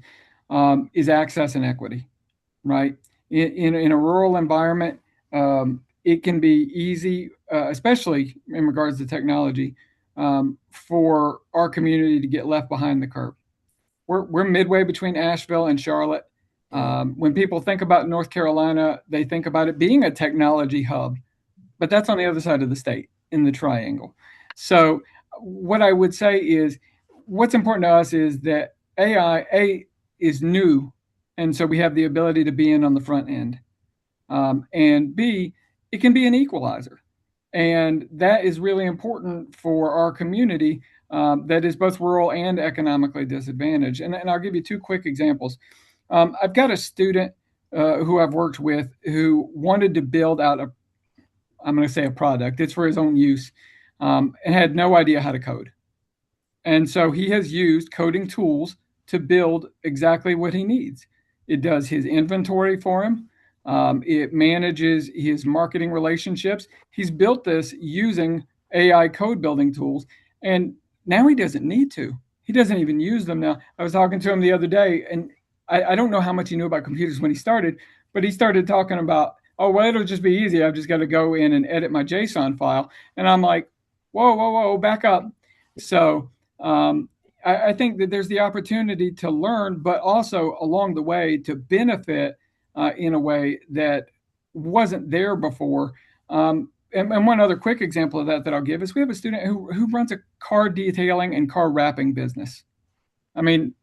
is access and equity, right? In a rural environment, it can be easy, especially in regards to technology, for our community to get left behind the curve. We're midway between Asheville and Charlotte. When people think about North Carolina, they think about it being a technology hub, but that's on the other side of the state in the triangle. So, what I would say is what's important to us is that AI is new, and so we have the ability to be in on the front end. And B, it can be an equalizer. And that is really important for our community that is both rural and economically disadvantaged. And I'll give you two quick examples. I've got a student who I've worked with who wanted to build out I'm going to say a product, it's for his own use, and had no idea how to code. And so he has used coding tools to build exactly what he needs. It does his inventory for him. It manages his marketing relationships. He's built this using AI code building tools, and now he doesn't need to. He doesn't even use them now. I was talking to him the other day, and I don't know how much he knew about computers when he started, but he started talking about, oh, well, it'll just be easy. I've just got to go in and edit my JSON file. And I'm like, whoa, whoa, whoa, back up. So I think that there's the opportunity to learn, but also along the way to benefit in a way that wasn't there before. And one other quick example of that I'll give is we have a student who runs a car detailing and car wrapping business. I mean,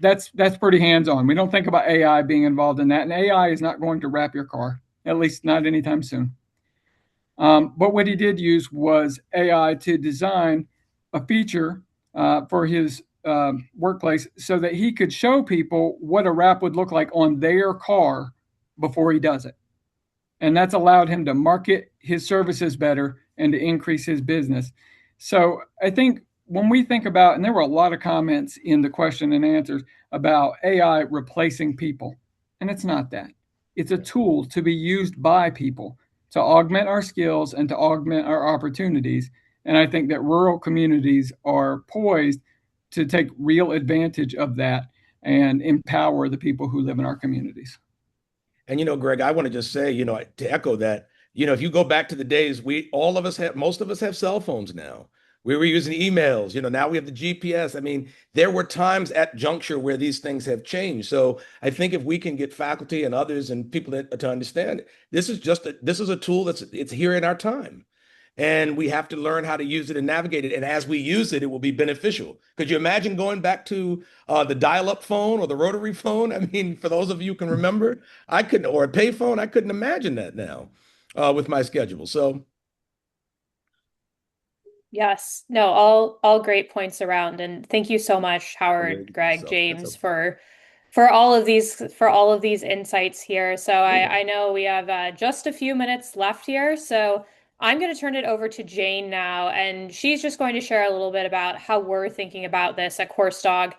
that's pretty hands-on. We don't think about AI being involved in that, and AI is not going to wrap your car, at least not anytime soon. But what he did use was AI to design a feature for his workplace so that he could show people what a wrap would look like on their car before he does it. And that's allowed him to market his services better and to increase his business. So I think when we think about, and there were a lot of comments in the question and answers about AI replacing people, and it's not that. It's a tool to be used by people to augment our skills and to augment our opportunities. And I think that rural communities are poised to take real advantage of that and empower the people who live in our communities.
And Greg, I want to just say, to echo that, if you go back to the days, most of us have cell phones now. We were using emails, now we have the GPS. I mean, there were times at juncture where these things have changed. So I think if we can get faculty and others and people to understand, this is a tool it's here in our time. And we have to learn how to use it and navigate it. And as we use it, it will be beneficial. Could you imagine going back to the dial-up phone or the rotary phone? I mean, for those of you who can remember, I couldn't, or a pay phone, I couldn't imagine that now with my schedule. So
Yes, no, all great points around, and thank you so much, Howard, Greg,
that's
James,
okay.
for all of these insights here. So I know we have just a few minutes left here, so I'm going to turn it over to Jane now, and she's just going to share a little bit about how we're thinking about this at Coursedog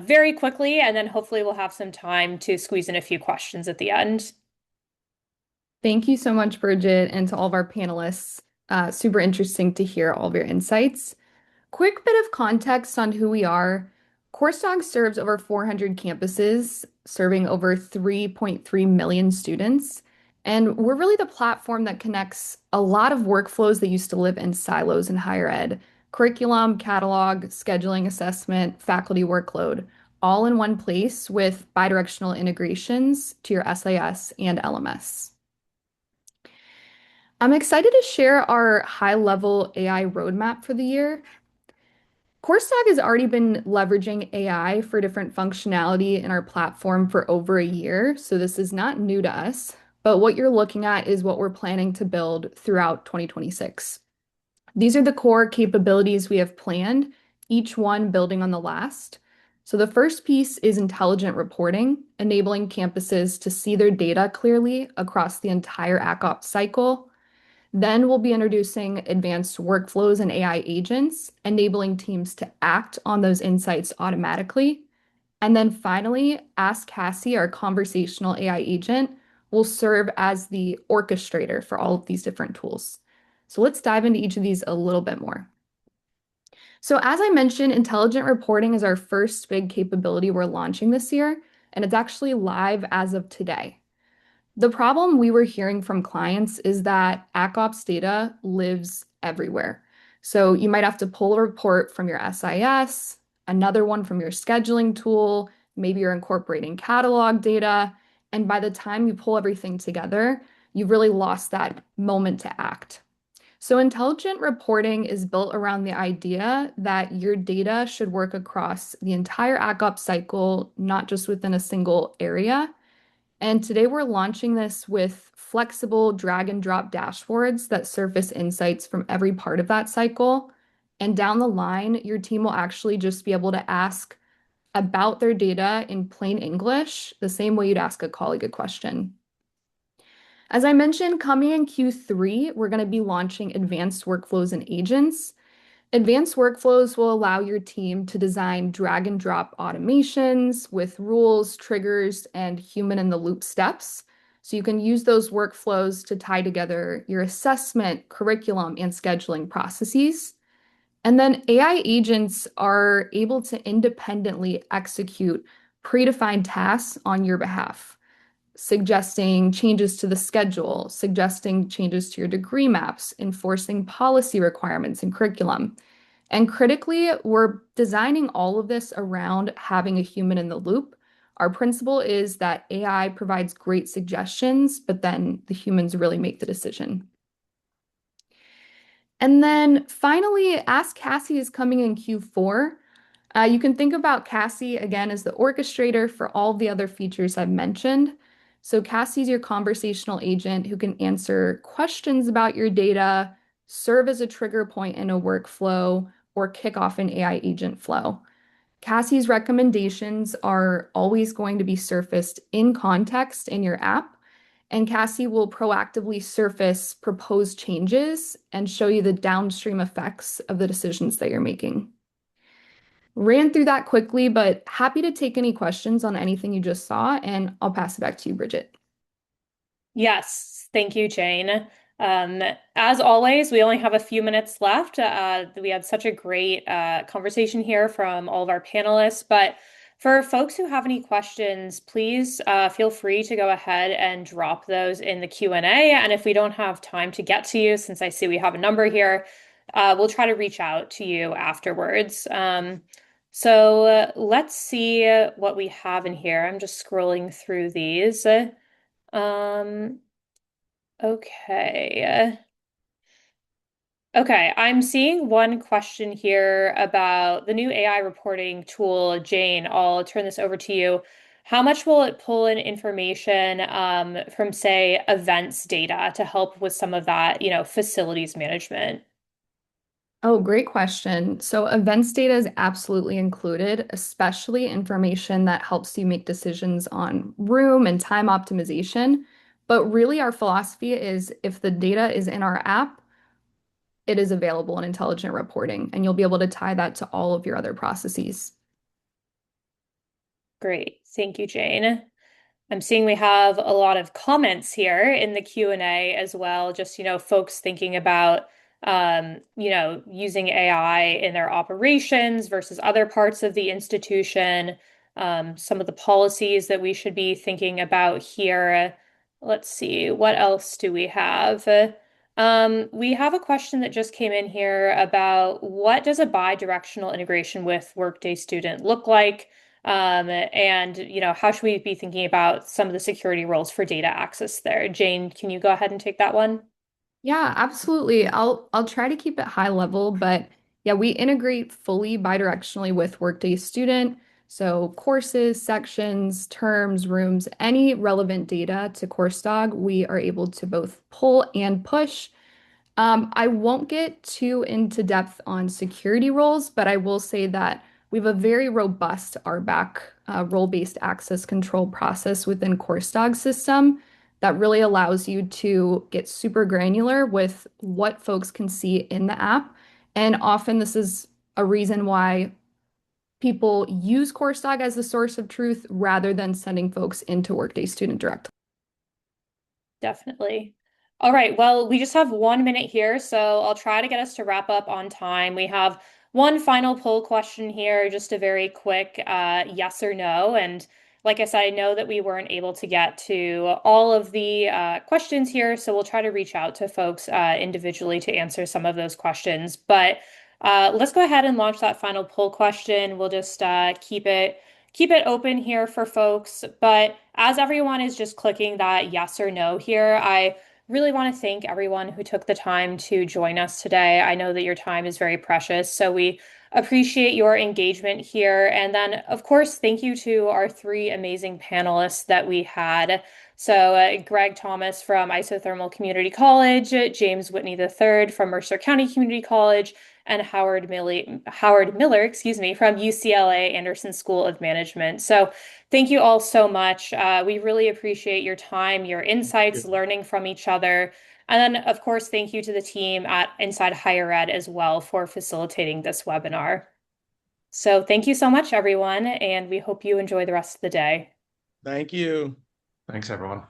very quickly, and then hopefully we'll have some time to squeeze in a few questions at the end.
Thank you so much, Bridget, and to all of our panelists. Super interesting to hear all of your insights. Quick bit of context on who we are. Coursedog serves over 400 campuses, serving over 3.3 million students. And we're really the platform that connects a lot of workflows that used to live in silos in higher ed: curriculum, catalog, scheduling, assessment, faculty workload, all in one place with bidirectional integrations to your SIS and LMS. I'm excited to share our high-level AI roadmap for the year. Coursedog has already been leveraging AI for different functionality in our platform for over a year, so this is not new to us. But what you're looking at is what we're planning to build throughout 2026. These are the core capabilities we have planned, each one building on the last. So the first piece is intelligent reporting, enabling campuses to see their data clearly across the entire ACOP cycle. Then we'll be introducing advanced workflows and AI agents, enabling teams to act on those insights automatically. And then finally, Ask Cassie, our conversational AI agent, will serve as the orchestrator for all of these different tools. So let's dive into each of these a little bit more. So as I mentioned, intelligent reporting is our first big capability we're launching this year, and it's actually live as of today. The problem we were hearing from clients is that ACOPS data lives everywhere. So you might have to pull a report from your SIS, another one from your scheduling tool, maybe you're incorporating catalog data, and by the time you pull everything together, you've really lost that moment to act. So intelligent reporting is built around the idea that your data should work across the entire ACOPS cycle, not just within a single area. And today we're launching this with flexible drag and drop dashboards that surface insights from every part of that cycle. And down the line, your team will actually just be able to ask about their data in plain English, the same way you'd ask a colleague a question. As I mentioned, coming in Q3, we're going to be launching advanced workflows and agents. Advanced workflows will allow your team to design drag and drop automations with rules, triggers, and human in the loop steps. So you can use those workflows to tie together your assessment, curriculum, and scheduling processes. And then AI agents are able to independently execute predefined tasks on your behalf, suggesting changes to the schedule, suggesting changes to your degree maps, enforcing policy requirements and curriculum. And critically, we're designing all of this around having a human in the loop. Our principle is that AI provides great suggestions, but then the humans really make the decision. And then finally, Ask Cassie is coming in Q4. You can think about Cassie again as the orchestrator for all the other features I've mentioned. So Cassie is your conversational agent who can answer questions about your data, serve as a trigger point in a workflow, or kick off an AI agent flow. Cassie's recommendations are always going to be surfaced in context in your app, and Cassie will proactively surface proposed changes and show you the downstream effects of the decisions that you're making. Ran through that quickly, but happy to take any questions on anything you just saw, and I'll pass it back to you, Bridget.
Yes, thank you, Jane. As always, we only have a few minutes left. We had such a great conversation here from all of our panelists, but for folks who have any questions, please feel free to go ahead and drop those in the Q&A. And if we don't have time to get to you, since I see we have a number here, we'll try to reach out to you afterwards. So let's see what we have in here. I'm just scrolling through these. Okay. Okay, I'm seeing one question here about the new AI reporting tool. Jane, I'll turn this over to you. How much will it pull in information from, say, events data to help with some of that, facilities management?
Oh, great question. So events data is absolutely included, especially information that helps you make decisions on room and time optimization. But really, our philosophy is if the data is in our app, it is available in intelligent reporting, and you'll be able to tie that to all of your other processes.
Great. Thank you, Jane. I'm seeing we have a lot of comments here in the Q&A as well, just, folks thinking about, using AI in their operations versus other parts of the institution, some of the policies that we should be thinking about here. Let's see, what else do we have? We have a question that just came in here about what does a bi-directional integration with Workday Student look like? And how should we be thinking about some of the security roles for data access there? Jane, can you go ahead and take that one?
Yeah, absolutely. I'll try to keep it high level, but yeah, we integrate fully bidirectionally with Workday Student. So courses, sections, terms, rooms, any relevant data to Coursedog, we are able to both pull and push. I won't get too into depth on security roles, but I will say that we have a very robust RBAC role-based access control process within Coursedog system that really allows you to get super granular with what folks can see in the app. And often this is a reason why people use Coursedog as the source of truth rather than sending folks into Workday Student Direct.
Definitely. All right. Well, we just have 1 minute here, so I'll try to get us to wrap up on time. We have one final poll question here, just a very quick yes or no. And like I said, I know that we weren't able to get to all of the questions here, so we'll try to reach out to folks individually to answer some of those questions. But let's go ahead and launch that final poll question. We'll just keep it open here for folks. But as everyone is just clicking that yes or no here, I really want to thank everyone who took the time to join us today. I know that your time is very precious, so we appreciate your engagement here. And then, of course, thank you to our three amazing panelists that we had. So, Greg Thomas from Isothermal Community College, James Whitney III from Mercer County Community College, and Howard Miller, excuse me, from UCLA Anderson School of Management. So thank you all so much. We really appreciate your time, your insights, learning from each other. And then, of course, thank you to the team at Inside Higher Ed as well for facilitating this webinar. So thank you so much, everyone, and we hope you enjoy the rest of the day.
Thank you.
Thanks, everyone.